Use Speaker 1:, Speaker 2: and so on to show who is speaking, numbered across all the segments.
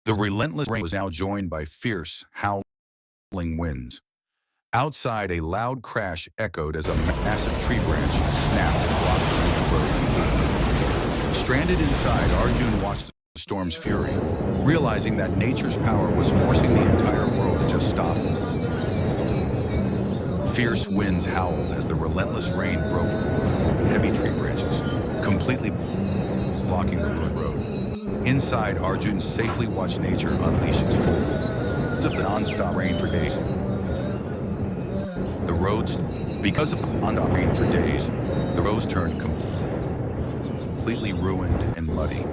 Speaker 1: The relentless rain was now joined by fierce, howling winds. Outside, a loud crash echoed as a massive tree branch snapped and blocked the road completely. Stranded inside, Arjun watched the storm's fury, realizing that nature's power was forcing the entire world to just stop. Fierce winds howled as the relentless rain broke heavy tree branches, completely blocking the ruined road. Inside, Arjun safely watched nature unleash its full of the non-stop rain for days. Because of the non-stop rain for days, the roads turned completely ruined and muddy.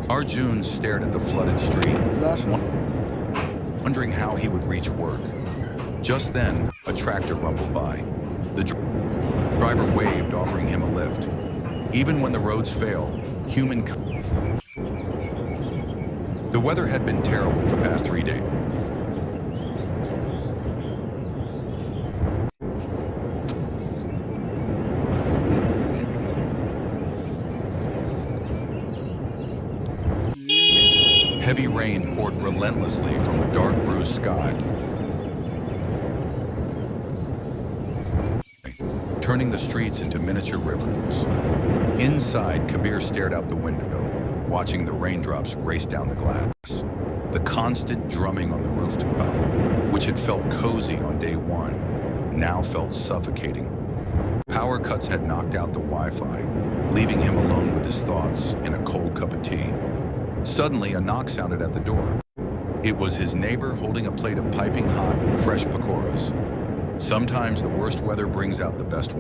Speaker 1: Arjun stared at the flooded street, wondering how he would reach work. Just then, a tractor rumbled by. The driver waved, offering him a lift. Even when the roads fail, the weather had been terrible for the past 3 days. Heavy rain poured relentlessly from a dark, bruised sky, turning the streets into miniature rivers. Inside, Kabir stared out the window, watching the raindrops race down the glass. The constant drumming on the rooftop, which had felt cozy on day one, now felt suffocating. Power cuts had knocked out the Wi-Fi, leaving him alone with his thoughts and a cold cup of tea. Suddenly, a knock sounded at the door. It was his neighbor holding a plate of piping hot, fresh pakoras. Sometimes the worst weather brings out the best